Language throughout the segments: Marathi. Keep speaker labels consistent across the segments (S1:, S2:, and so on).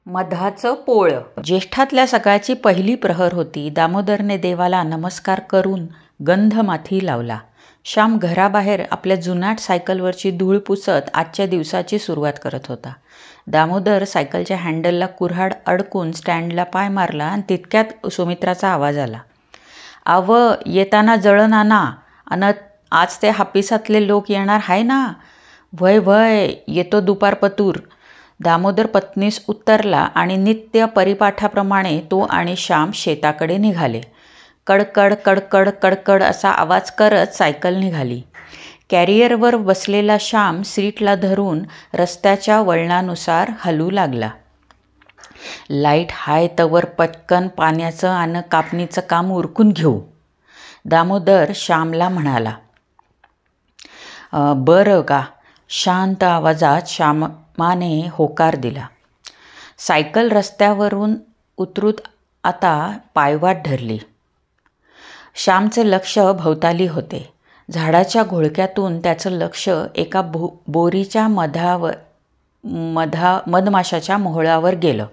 S1: मधाचं पोळं. ज्येष्ठातल्या सकाळची पहिली प्रहर होती. दामोदरने देवाला नमस्कार करून गंध माथी लावला. श्याम घराबाहेर आपल्या जुनाट सायकलवरची धूळ पुसत आजच्या दिवसाची सुरुवात करत होता. दामोदर सायकलच्या हँडलला कुऱ्हाड अडकून स्टँडला पाय मारला आणि तितक्यात सुमित्राचा आवाज आला. आव येताना जळण आणा अन आज ते हापिसातले लोक येणार हाय ना. व्हय व्हय येतो दुपारपतूर. दामोदर पत्नीस उत्तरला आणि नित्य परिपाठाप्रमाणे तो आणि श्याम शेताकडे निघाले. कडकड कडकड कडकड असा आवाज करत सायकल निघाली. कॅरियरवर बसलेला श्याम सीटला धरून रस्त्याच्या वळणानुसार हलू लागला. लाईट हाय तवर पटकन पाण्याचं आणि कापणीचं काम उरकून घेऊ, दामोदर श्यामला म्हणाला. बरं का, शांत आवाजात श्यामाने होकार दिला. सायकल रस्त्यावरून उतरूत आता पायवाट धरली. श्यामचे लक्ष भोवताली होते. झाडाच्या घोळक्यातून त्याचं लक्ष एका बोरीच्या मधमाशाच्या मोहळावर गेलं.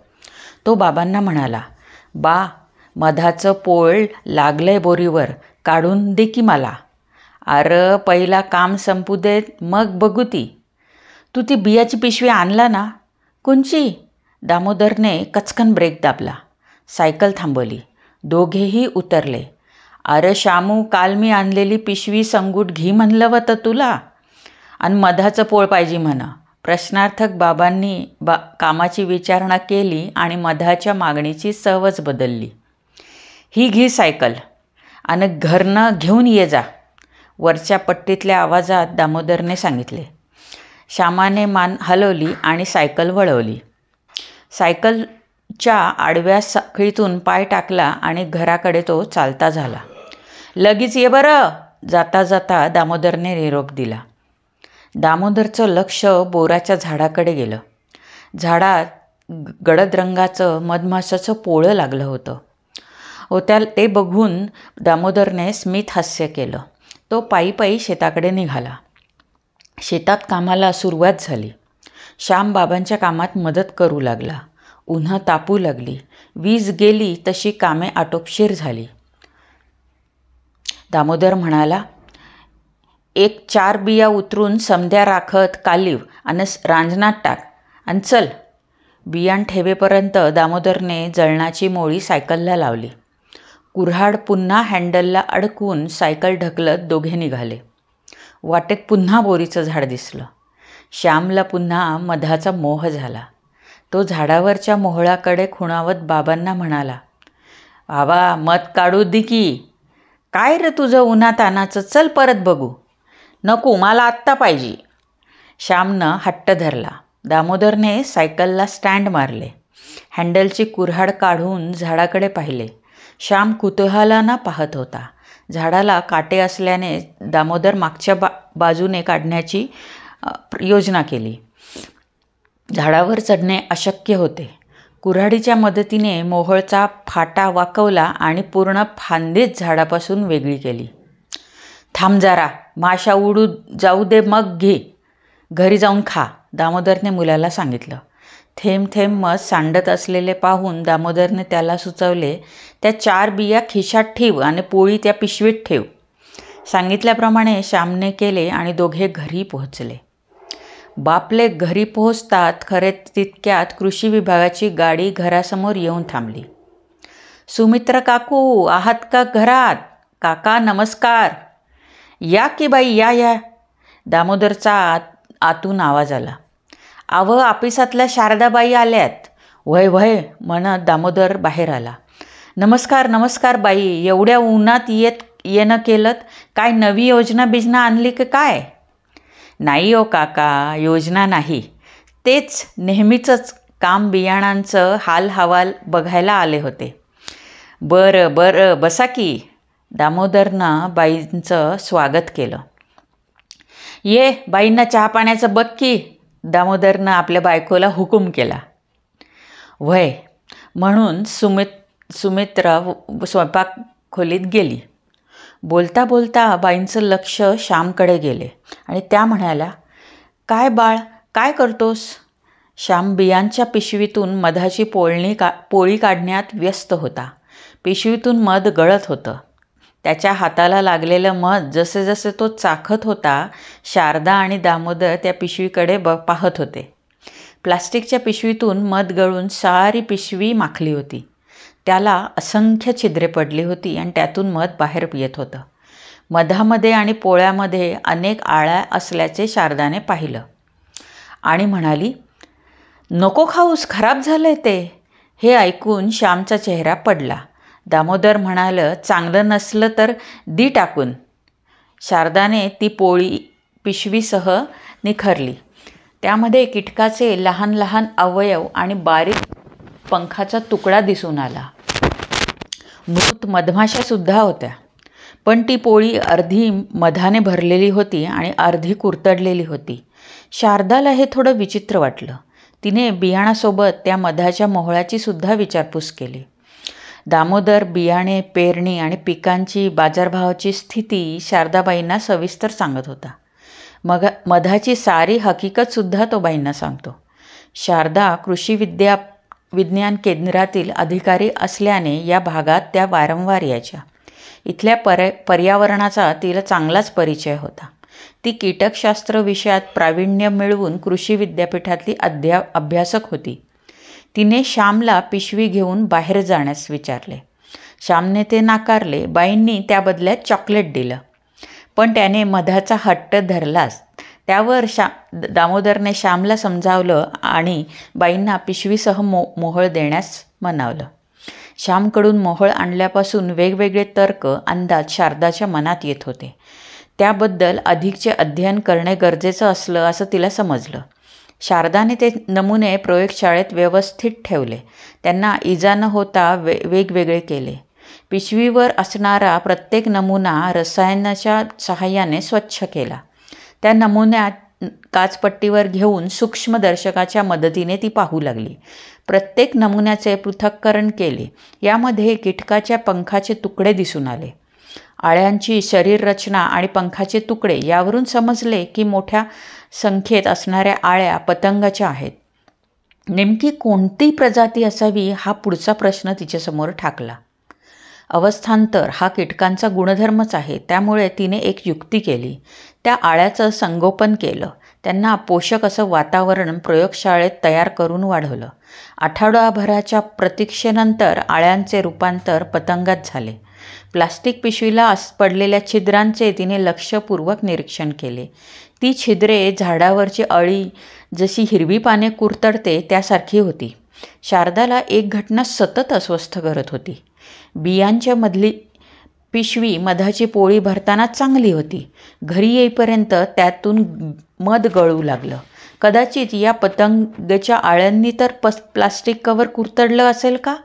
S1: तो बाबांना म्हणाला, बा मधाचं पोळ लागलंय बोरीवर, काढून दे की मला. अरे पहिला काम संपू दे मग बघू ती. तू ती बियाची पिशवी आणला ना. कोणची? दामोदरने कचकन ब्रेक दाबला. सायकल थांबवली. दोघेही उतरले. अरे श्यामू, काल मी आणलेली पिशवी संगूट घी म्हणलं होतं तुला, आणि मधाचं पोळ पाहिजे म्हणा. प्रश्नार्थक बाबांनी कामाची विचारणा केली आणि मधाच्या मागणीची सहज बदलली. ही घी सायकल आणि घरनं घेऊन ये जा, वरच्या पट्टीतल्या आवाजात दामोदरने सांगितले. श्यामाने मान हलवली आणि सायकल वळवली. सायकलच्या आडव्या साखळीतून पाय टाकला आणि घराकडे तो चालता झाला. लगेच ये बरं, जाता जाता दामोदरने निरोप दिला. दामोदरचं लक्ष बोराच्या झाडाकडे गेलं. झाडात गडद रंगाचं मधमाशाचं पोळं लागलं होतं. ते बघून दामोदरने स्मित हास्य केलं. तो पायी पायी शेताकडे निघाला. शेतात कामाला सुरुवात झाली. श्याम बाबांच्या कामात मदत करू लागला. उन्हं तापू लागली. वीज गेली तशी कामे आटोपशीर झाली. दामोदर म्हणाला, एक 4 बिया उतरून समध्या राखत कालीव आणि रांजणात टाक आणि चल. बियाण ठेवेपर्यंत दामोदरने जळणाची मोळी सायकलला लावली. कुऱ्हाड पुन्हा हँडलला अडकून सायकल ढकलत दोघे निघाले. वाटेत पुन्हा बोरीचं झाड दिसलं. श्यामला पुन्हा मधाचा मोह झाला. तो झाडावरच्या मोहळाकडे खुणावत बाबांना म्हणाला, बाबा मध काढू दे की. काय रे तुझं उन्हातानाचं, चल परत बघू. नको, मला आत्ता पाहिजे. श्यामनं हट्ट धरला. दामोदरने सायकलला स्टँड मारले. हँडलची कुऱ्हाड काढून झाडाकडे पाहिले. श्याम कुतूहलानं पाहत होता. झाडाला काटे असल्याने दामोदर मागच्या बाजूने काढण्याची योजना केली. झाडावर चढणे अशक्य होते. कुऱ्हाडीच्या मदतीने मोहोळचा फाटा वाकवला आणि पूर्ण फांदीच झाडापासून वेगळी केली. थांब जरा, माशा उडू जाऊ दे मग घे, घरी जाऊन खा, दामोदरने मुलाला सांगितलं. थेंब थेंब मध सांडत असलेले पाहून दामोदरने त्याला सुचवले, त्या 4 बिया खिशात ठेव आणि पोळी त्या पिशवीत ठेव. सांगितल्याप्रमाणे श्यामने केले आणि दोघे घरी पोहोचले. बापले घरी पोहोचतात खरे तितक्यात कृषी विभागाची गाडी घरासमोर येऊन थांबली. सुमित्र काकू आहात का घरात? काका नमस्कार. या की बाई, या या. दामोदरचा आतून आवाज आला. आव आपिसातल्या शारदाबाई आल्यात. व्हय व्हय म्हणत दामोदर बाहेर आला. नमस्कार नमस्कार बाई, एवढ्या उन्हात येणं केलं, काय नवी योजना बिजना आणली की काय? नाही हो काका, योजना नाही, तेच नेहमीचंच काम, बियाणांचं हाल हवाल बघायला आले होते. बरं बरं बसा की. दामोदरनं बाईंचं स्वागत केलं. ये बाईंना चहा पाण्याचं बघ की, दामोदरनं आपल्या बायकोला हुकूम केला. व्हय म्हणून सुमित्रा स्वयंपाक खोलीत गेली. बोलता बोलता बाईंचं लक्ष श्यामकडे गेले आणि त्या म्हणाल्या, काय बाळ, काय करतोस? श्याम बियांच्या पिशवीतून मधाची पोळी काढण्यात व्यस्त होता. पिशवीतून मध गळत होतं. त्याच्या हाताला लागलेलं मध जसे जसे तो चाखत होता, शारदा आणि दामोदर त्या पिशवीकडे पाहत होते. प्लास्टिकच्या पिशवीतून मध गळून सारी पिशवी माखली होती. त्याला असंख्य छिद्रे पडली होती आणि त्यातून मध बाहेर येत होतं. मधामध्ये आणि पोळ्यामध्ये अनेक आळ्या असल्याचे शारदाने पाहिलं आणि म्हणाली, नको खाऊस, खराब झालंय ते. हे ऐकून श्यामचा चेहरा पडला. दामोदर म्हणालं, चांगलं नसलं तर दी टाकून. शारदाने ती पोळी पिशवीसह निखरली. त्यामध्ये कीटकाचे लहान लहान अवयव आणि बारीक पंखाचा तुकडा दिसून आला. मृत मधमाशासुद्धा होत्या. पण ती पोळी अर्धी मधाने भरलेली होती आणि अर्धी कुरतडलेली होती. शारदाला हे थोडं विचित्र वाटलं. तिने बियाणासोबत त्या मधाच्या मोहळाची सुद्धा विचारपूस केली. दामोदर बियाणे, पेरणी आणि पिकांची बाजारभावाची स्थिती शारदाबाईंना सविस्तर सांगत होता. मधाची सारी हकीकतसुद्धा तो बाईंना सांगतो. शारदा विज्ञान केंद्रातील अधिकारी असल्याने या भागात त्या वारंवार यायच्या. इथल्या पर्यावरणाचा तिला चांगलाच परिचय होता. ती कीटकशास्त्र विषयात प्रावीण्य मिळवून कृषी विद्यापीठातली अभ्यासक होती. तिने श्यामला पिशवी घेऊन बाहेर जाण्यास विचारले. श्यामने ते नाकारले. बाईंनी त्या बदल्यात चॉकलेट दिलं. पण त्याने मधाचा हट्ट धरलाच. त्यावर दामोदरने श्यामला समजावलं आणि बाईंना पिशवीसह मोहळ देण्यास म्हणावलं. श्यामकडून मोहळ आणल्यापासून वेगवेगळे तर्क, अंदाज शारदाच्या मनात येत होते. त्याबद्दल अधिकचे अध्ययन करणे गरजेचं असलं असं तिला समजलं. शारदाने ते नमुने प्रयोगशाळेत व्यवस्थित ठेवले. त्यांना इजा न होता वेगवेगळे केले. पिशवीवर असणारा प्रत्येक नमुना रसायनाच्या सहाय्याने स्वच्छ केला. त्या नमुन्यात काचपट्टीवर घेऊन सूक्ष्मदर्शकाच्या मदतीने ती पाहू लागली. प्रत्येक नमुन्याचे पृथक्करण केले. यामध्ये कीटकाच्या पंखाचे तुकडे दिसून आले. आळ्यांची शरीररचना आणि पंखाचे तुकडे यावरून समजले की मोठ्या संख्येत असणाऱ्या आळ्या पतंगाच्या आहेत. नेमकी कोणती प्रजाती असावी हा पुढचा प्रश्न तिच्यासमोर ठाकला. अवस्थांतर हा कीटकांचा गुणधर्मच आहे. त्यामुळे तिने एक युक्ती केली. त्या आळ्याचं संगोपन केलं. त्यांना पोषक असं वातावरण प्रयोगशाळेत तयार करून वाढवलं. आठवडाभराच्या प्रतीक्षेनंतर आळ्यांचे रूपांतर पतंगात झाले. प्लास्टिक पिशवीला पडलेल्या छिद्रांचे तिने लक्षपूर्वक निरीक्षण केले. ती छिद्रे झाडावरची अळी जशी हिरवी पाने कुरतडते त्यासारखी होती. शारदाला एक घटना सतत अस्वस्थ करत होती. बियांच्या मधली पिशवी मधाची पोळी भरताना चांगली होती. घरी येईपर्यंत त्यातून मध गळू लागलं. कदाचित या पतंगाच्या आळ्यांनी तर प्लास्टिक कव्हर कुरतडलं असेल का?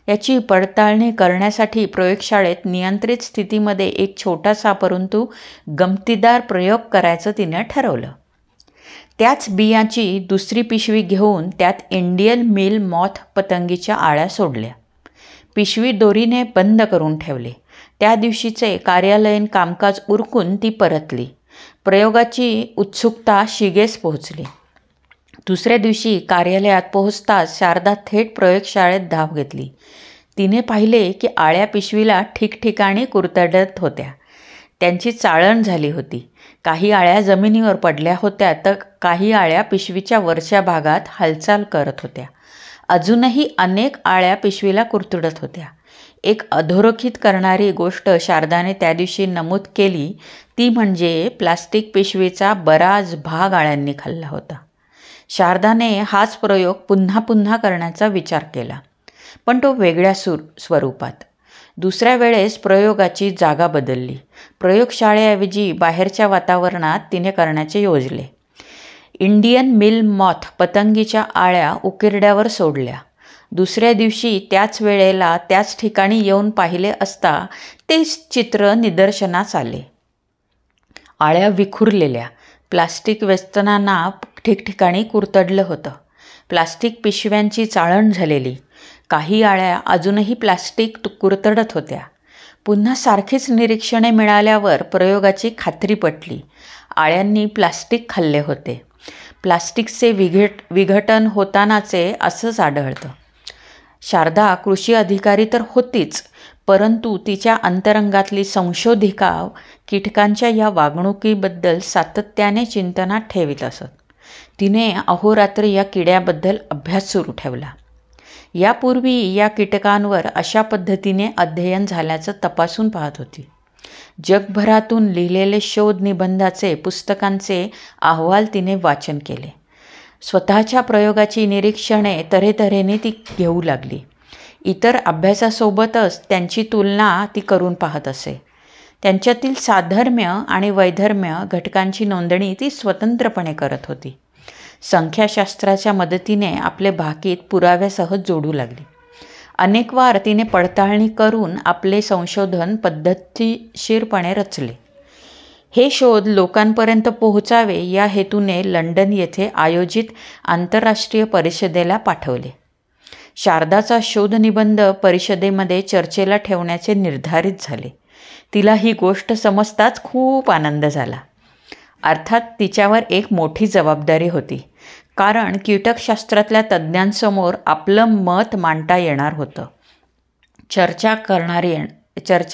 S1: याची पडताळणी करण्यासाठी प्रयोगशाळेत नियंत्रित स्थितीमध्ये एक छोटासा परंतु गमतीदार प्रयोग करायचं तिने ठरवलं. त्याच बियांची दुसरी पिशवी घेऊन त्यात इंडियन मिल मॉथ पतंगीच्या आळ्या सोडल्या. पिशवी दोरीने बंद करून ठेवले. त्या दिवशीचे कार्यालयीन कामकाज उरकून ती परतली. प्रयोगाची उत्सुकता शिगेस पोहोचली. दुसऱ्या दिवशी कार्यालयात पोहोचताच शारदा थेट प्रयोगशाळेत धाव घेतली. तिने पाहिले की आळ्या पिशवीला ठिकठिकाणी कुरतडत होत्या. त्यांची चाळण झाली होती. काही आळ्या जमिनीवर पडल्या होत्या तर काही आळ्या पिशवीच्या वरच्या भागात हालचाल करत होत्या. अजूनही अनेक आळ्या पिशवीला कुरतडत होत्या. एक अधोरेखित करणारी गोष्ट शारदाने त्या दिवशी नमूद केली ती म्हणजे प्लास्टिक पिशवीचा बराच भाग आळ्यांनी खाल्ला होता. शारदाने हाच प्रयोग पुन्हा पुन्हा करण्याचा विचार केला, पण तो वेगळ्या स्वरूपात. दुसऱ्या वेळेस प्रयोगाची जागा बदलली. प्रयोगशाळेऐवजी बाहेरच्या वातावरणात तिने करण्याचे योजले. इंडियन मिल मॉथ पतंगीच्या आळ्या उकिरड्यावर सोडल्या. दुसऱ्या दिवशी त्याच वेळेला त्याच ठिकाणी येऊन पाहिले असता तेच चित्र निदर्शनास आले. आळ्या विखुरलेल्या, प्लास्टिक वेष्टनांना ठिकठिकाणी कुरतडलं होतं. प्लास्टिक पिशव्यांची चाळण झालेली. काही आळ्या अजूनही प्लास्टिक कुरतडत होत्या. पुन्हा सारखीच निरीक्षणे मिळाल्यावर प्रयोगाची खात्री पटली. आळ्यांनी प्लास्टिक खाल्ले होते. प्लास्टिकचे विघटन होतानाचे असंच आढळतं. शारदा कृषी अधिकारी तर होतीच, परंतु तिच्या अंतरंगातली संशोधिका कीटकांच्या या वागणुकीबद्दल सातत्याने चिंतनात ठेवीत असत. तिने अहोरात्र या किड्याबद्दल अभ्यास सुरू ठेवला. यापूर्वी या कीटकांवर अशा पद्धतीने अध्ययन झाल्याचं तपासून पाहत होती. जगभरातून लिहिलेले शोध निबंधाचे पुस्तकांचे अहवाल तिने वाचन केले. स्वतःच्या प्रयोगाची निरीक्षणे तऱ्हेतऱ्हेने ती घेऊ लागली. इतर अभ्यासासोबतच त्यांची तुलना ती करून पाहत असे. त्यांच्यातील साधर्म्य आणि वैधर्म्य घटकांची नोंदणी ती स्वतंत्रपणे करत होती. संख्याशास्त्राच्या मदतीने आपले भाकीत पुराव्यासह जोडू लागली. अनेक वार तिने पडताळणी करून आपले संशोधन पद्धतशीरपणे रचले. हे शोध लोकांपर्यंत पोहोचावे या हेतूने लंडन येथे आयोजित आंतरराष्ट्रीय परिषदेला पाठवले. शारदाचा शोधनिबंध परिषदेमध्ये चर्चेला ठेवण्याचे निर्धारित झाले. तिला ही गोष्ट समजताच खूप आनंद झाला. अर्थात तिच्यावर एक मोठी जबाबदारी होती, कारण कीटकशास्त्रातल्या तज्ज्ञांसमोर आपलं मत मांडता येणार होतं. चर्चा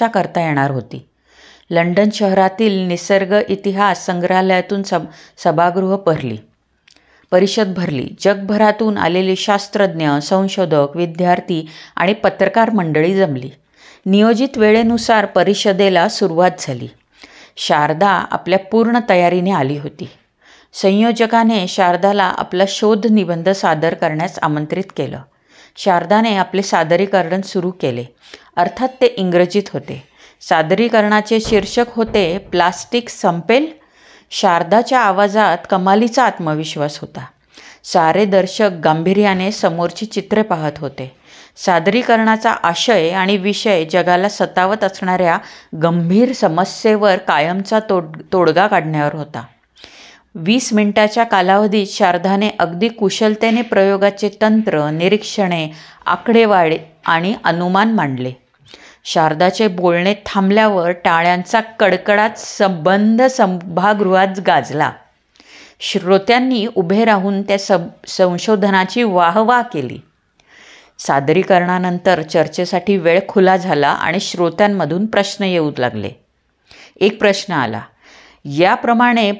S1: करता येणार होती. लंडन शहरातील निसर्ग इतिहास संग्रहालयातून सभागृह परिषद भरली. जगभरातून आलेले शास्त्रज्ञ, संशोधक, विद्यार्थी आणि पत्रकार मंडळी जमली. नियोजित वेळेनुसार परिषदेला सुरुवात झाली. शारदा आपल्या पूर्ण तयारीने आली होती. संयोजकाने शारदाला आपला शोध निबंध सादर करण्यास आमंत्रित केलं. शारदाने आपले सादरीकरण सुरू केले. अर्थात ते इंग्रजीत होते. सादरीकरणाचे शीर्षक होते, प्लास्टिक संपेल. शारदाच्या आवाजात कमालीचा आत्मविश्वास होता. सारे दर्शक गांभीर्याने समोरची चित्रे पाहत होते. सादरीकरणाचा आशय आणि विषय जगाला सतावत असणाऱ्या गंभीर समस्येवर कायमचा तोडगा काढण्यावर होता. 20 मिनिटाच्या कालावधीत शारदाने अगदी कुशलतेने प्रयोगाचे तंत्र, निरीक्षणे, आकडेवारी आणि अनुमान मांडले. शारदाचे बोलणे थांबल्यावर टाळ्यांचा कडकडाट संबंध सभागृहात गाजला. श्रोत्यांनी उभे राहून त्या संशोधनाची वाहवा केली. सादरीकरणानंतर चर्चेसाठी वेळ खुला झाला आणि श्रोत्यांमधून प्रश्न येऊ लागले. एक प्रश्न आला, याप्रमाणे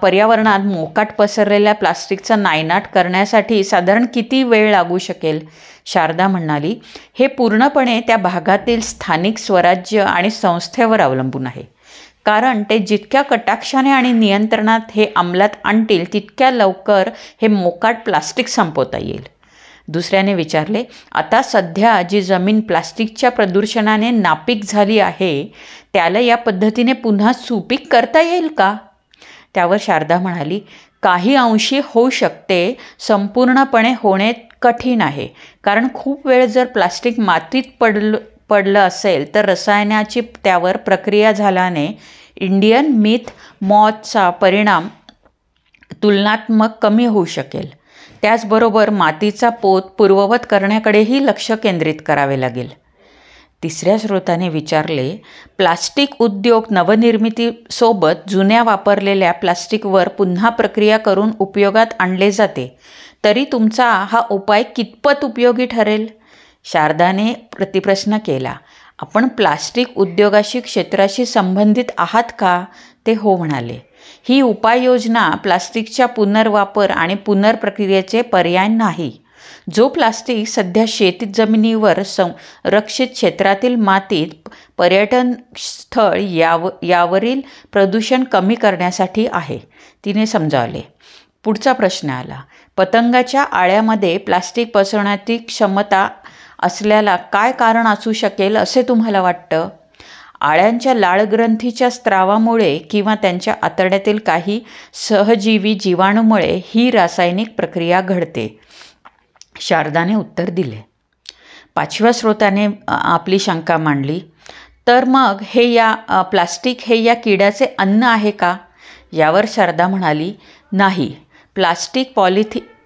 S1: पर्यावरणात मोकाट पसरलेल्या प्लास्टिकचा नायनाट करण्यासाठी साधारण किती वेळ लागू शकेल? शारदा म्हणाली, हे पूर्णपणे त्या भागातील स्थानिक स्वराज्य आणि संस्थेवर अवलंबून आहे. कारण ते जितक्या कटाक्षाने आणि नियंत्रणात हे अंमलात आणतील तितक्या लवकर हे मोकाट प्लास्टिक संपवता येईल. दुसऱ्याने विचारले, आता सध्या जी जमीन प्लास्टिकच्या प्रदूषणाने नापीक झाली आहे त्याला या पद्धतीने पुन्हा सुपीक करता येईल का? त्यावर शारदा म्हणाली, काही अंशी होऊ शकते, संपूर्णपणे होणे कठीण आहे. कारण खूप वेळ जर प्लास्टिक मातीत पडलं असेल तर रसायनाची त्यावर प्रक्रिया झाल्याने इंडियन मिथ मॉथचा परिणाम तुलनात्मक कमी होऊ शकेल. त्याचबरोबर मातीचा पोत पूर्ववत करण्याकडेही लक्ष केंद्रित करावे लागेल. तिसऱ्या श्रोताने विचारले, प्लास्टिक उद्योग नवनिर्मितीसोबत जुन्या वापरलेल्या प्लास्टिकवर पुन्हा प्रक्रिया करून उपयोगात आणले जाते, तरी तुमचा हा उपाय कितपत उपयोगी ठरेल? शारदाने प्रतिप्रश्न केला. आपण प्लास्टिक उद्योगाशी क्षेत्राशी संबंधित आहात का? ते हो म्हणाले. ही उपाययोजना प्लास्टिकच्या पुनर्वापर आणि पुनर्प्रक्रियेचे पर्याय नाही. जो प्लास्टिक सध्या शेती जमिनीवर संरक्षित क्षेत्रातील मातीत, पर्यटन स्थळ यावरील प्रदूषण कमी करण्यासाठी आहे, तिने समजावले. पुढचा प्रश्न आला, पतंगाच्या आळ्यामध्ये प्लास्टिक पसरण्याची क्षमता असल्याला काय कारण असू शकेल असे तुम्हाला वाटतं? आळ्यांच्या लाळग्रंथीच्या स्त्रावामुळे किंवा त्यांच्या आतड्यातील काही सहजीवी जीवाणूमुळे ही रासायनिक प्रक्रिया घडते, शारदाने उत्तर दिले. पाचव्या स्रोताने आपली शंका मांडली, तर मग प्लास्टिक हे या किड्याचे अन्न आहे का? यावर शारदा म्हणाली, नाही, प्लास्टिक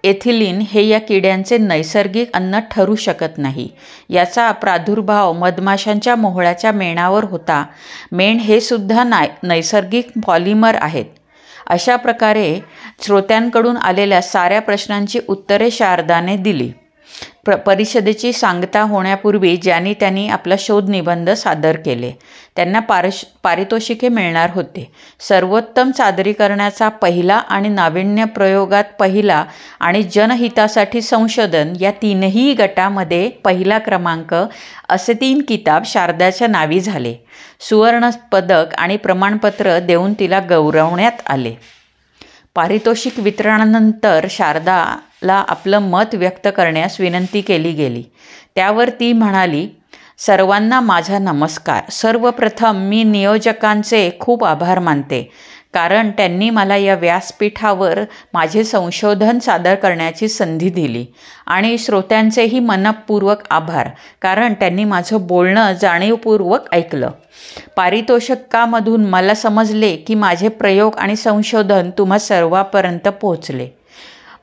S1: एथिलीन हे या किड्यांचे नैसर्गिक अन्न ठरू शकत नाही. याचा प्रादुर्भाव मधमाशांच्या मोहळाच्या मेणावर होता. मेण हे सुद्धा नैसर्गिक पॉलिमर आहेत. अशा प्रकारे श्रोत्यांकडून आलेल्या साऱ्या प्रश्नांची उत्तरे शारदाने दिली. परिषदेची सांगता होण्यापूर्वी ज्यांनी त्यांनी आपला शोधनिबंध सादर केले त्यांना पारितोषिके मिळणार होते. सर्वोत्तम सादरीकरणाचा पहिला आणि नाविन्य प्रयोगात पहिला आणि जनहितासाठी संशोधन या तीनही गटामध्ये पहिला क्रमांक असे 3 किताब शारदाच्या नावी झाले. सुवर्ण पदक आणि प्रमाणपत्र देऊन तिला गौरवण्यात आले. पारितोषिक वितरणानंतर शारदाला आपलं मत व्यक्त करण्यास विनंती केली गेली. त्यावर ती म्हणाली, सर्वांना माझा नमस्कार. सर्वप्रथम मी नियोजकांचे खूप आभार मानते, कारण त्यांनी मला या व्यासपीठावर माझे संशोधन सादर करण्याची संधी दिली. आणि श्रोत्यांचेही मनपूर्वक आभार, कारण त्यांनी माझं बोलणं जाणीवपूर्वक ऐकलं. पारितोषिकामधून मला समजले की माझे प्रयोग आणि संशोधन तुम्हा सर्वांपर्यंत पोहोचले,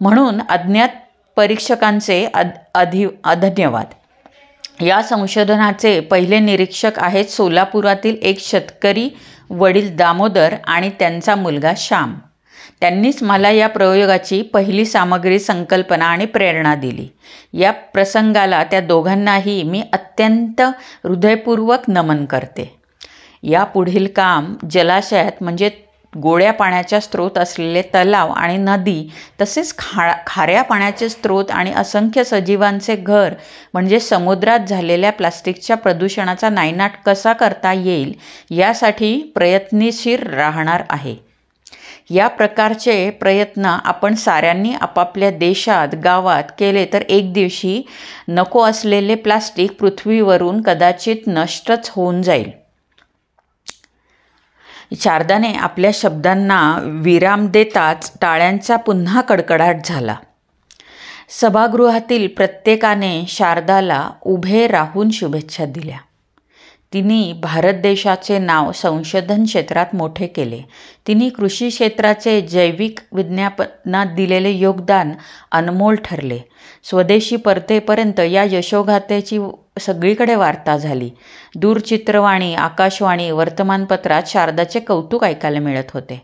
S1: म्हणून अज्ञात परीक्षकांचे धन्यवाद. या संशोधनाचे पहिले निरीक्षक आहेत सोलापुरातील एक शेतकरी वडील दामोदर आणि त्यांचा मुलगा श्याम. त्यांनीच मला या प्रयोगाची पहिली सामग्री, संकल्पना आणि प्रेरणा दिली. या प्रसंगाला त्या दोघांनाही मी अत्यंत हृदयपूर्वक नमन करते. या पुढील काम जलाशयात म्हणजे गोड्या पाण्याचा स्रोत असलेले तलाव आणि नदी, तसेच खाऱ्या पाण्याचे स्रोत आणि असंख्य सजीवांचे घर म्हणजे समुद्रात झालेल्या प्लास्टिकच्या प्रदूषणाचा नायनाट कसा करता येईल यासाठी प्रयत्नशील राहणार आहे. या प्रकारचे प्रयत्न आपण साऱ्यांनी आपापल्या देशात, गावात केले तर एक दिवशी नको असलेले प्लास्टिक पृथ्वीवरून कदाचित नष्टच होऊन जाईल. शारदाने आपल्या शब्दांना विराम देताच टाळ्यांचा पुन्हा कडकडाट झाला. सभागृहातील प्रत्येकाने शारदाला उभे राहून शुभेच्छा दिल्या. तिने भारत देशाचे नाव संशोधन क्षेत्रात मोठे केले. तिने कृषी क्षेत्राचे जैविक विज्ञानात दिलेले योगदान अनमोल ठरले. स्वदेशी परतेपर्यंत या यशोगाथेची सगळीकडे वार्ता झाली. दूरचित्रवाणी, आकाशवाणी, वर्तमानपत्रात शारदाचे कौतुक ऐकायला मिळत होते.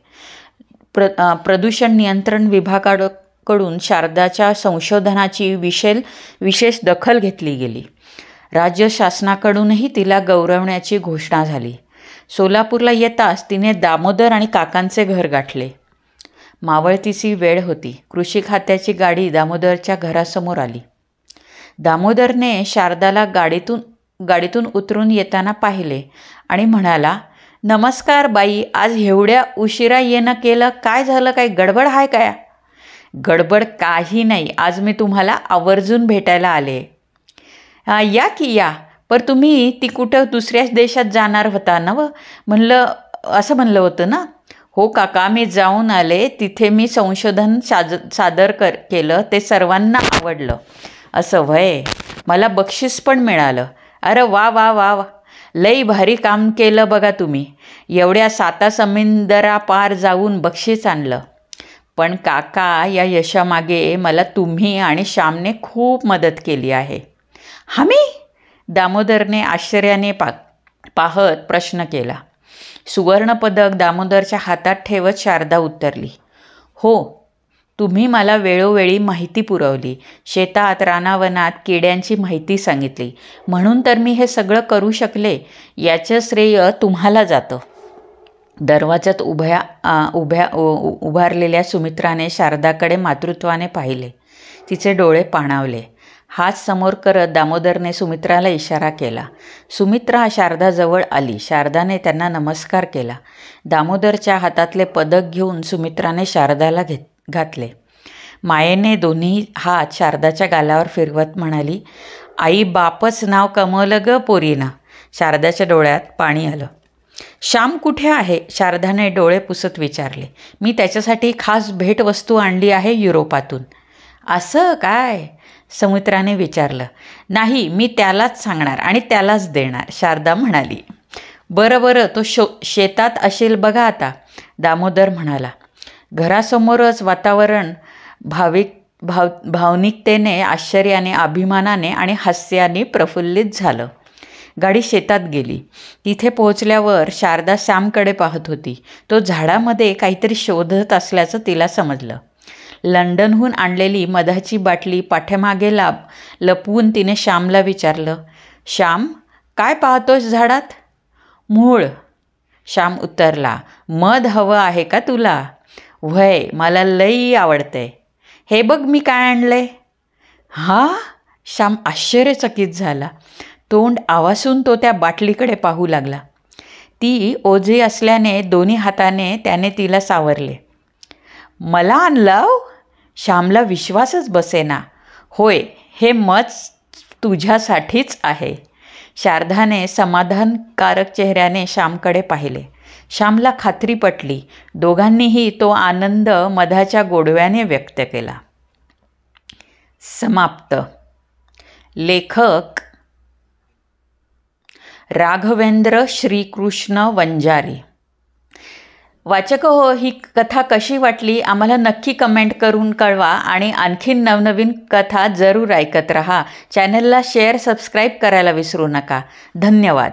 S1: प्रदूषण नियंत्रण विभागाकडून शारदाच्या संशोधनाची विशेष दखल घेतली गेली. राज्य शासनाकडूनही तिला गौरवण्याची घोषणा झाली. सोलापूरला येताच तिने दामोदर आणि काकांचे घर गाठले. मावळतीची वेळ होती. कृषी खात्याची दामोदरच्या घरासमोर आली. दामोदरने शारदाला गाडीतून उतरून येताना पाहिले आणि म्हणाला, नमस्कार बाई, आज एवढ्या उशिरा येणं केलं, काय झालं? काही गडबड आहे काय? गडबड काही नाही, आज मी तुम्हाला आवर्जून भेटायला आले. या की या, पर तुम्ही ती कुठं दुसऱ्याच देशात जाणार होता ना? असं म्हणलं होतं ना? हो काका, मी जाऊन आले. तिथे मी संशोधन सादर केलं, ते सर्वांना आवडलं. असं व्हय, मला बक्षीस पण मिळालं. अरे वा वा वा वा, लई भारी काम केलं बघा तुम्ही. एवढ्या 7 समुद्रापार जाऊन बक्षीस आणलं. पण काका, या यशामागे मला तुम्ही आणि श्यामने खूप मदत केली आहे. आम्ही? दामोदरने आश्चर्याने पाहत प्रश्न केला. सुवर्णपदक दामोदरच्या हातात ठेवत शारदा उत्तरली, हो, तुम्ही मला वेळोवेळी माहिती पुरवली. शेतात, रानावनात किड्यांची माहिती सांगितली, म्हणून तर मी हे सगळं करू शकले. याचं श्रेय तुम्हाला जातं. दरवाजात उभारलेल्या सुमित्राने शारदाकडे मातृत्वाने पाहिले. तिचे डोळे पाणावले. हात समोर करत दामोदरने सुमित्राला इशारा केला. सुमित्रा शारदाजवळ आली. शारदाने त्यांना नमस्कार केला. दामोदरच्या हातातले पदक घेऊन सुमित्राने शारदाला घातले. मायेने दोन्ही हात शारदाच्या गालावर फिरवत म्हणाली, आई, बापच नाव कमवलं ग पोरीनं. शारदाच्या डोळ्यात पाणी आलं. श्याम कुठे आहे? शारदाने डोळे पुसत विचारले. मी त्याच्यासाठी खास भेटवस्तू आणली आहे युरोपातून. असं काय? सुमित्राने विचारलं. नाही, मी त्यालाच सांगणार आणि त्यालाच देणार, शारदा म्हणाली. बरं, तो शेतात असेल बघा आता, दामोदर म्हणाला. घरासमोरच वातावरण भावनिकतेने, आश्चर्याने, अभिमानाने आणि हास्याने प्रफुल्लित झालं. गाडी शेतात गेली. तिथे पोहोचल्यावर शारदा श्यामकडे पाहत होती. तो झाडामध्ये काहीतरी शोधत असल्याचं तिला समजलं. लंडनहून आणलेली मधाची बाटली पाठीमागे लपवून तिने श्यामला विचारलं, श्याम, काय पाहतोस झाडात? मूळ, श्याम उत्तरला. मध हवं आहे का तुला? व्हय, मला लई आवडते. हे बघ मी काय आणले. हा? श्याम आश्चर्यचकित झाला. तोंड आवासून तो त्या बाटलीकडे पाहू लागला. ती ओझी असल्याने दोन्ही हाताने त्याने तिला सावरले. मला आणलं? श्यामला विश्वासच बसेना. होय, हे मध तुझ्यासाठीच आहे. शारदाने समाधानकारक चेहऱ्याने श्यामकडे पाहिले. श्यामला खात्री पटली. दोघांनीही तो आनंद मधाच्या गोडव्याने व्यक्त केला. समाप्त. लेखक राघवेंद्र श्रीकृष्ण वंजारी. वाचक हो, ही कथा कशी वाटली आम्हाला नक्की कमेंट करून कळवा आणि आणखीन नवनवीन कथा जरूर ऐकत रहा. चॅनलला शेअर, सबस्क्राईब करायला विसरू नका. धन्यवाद.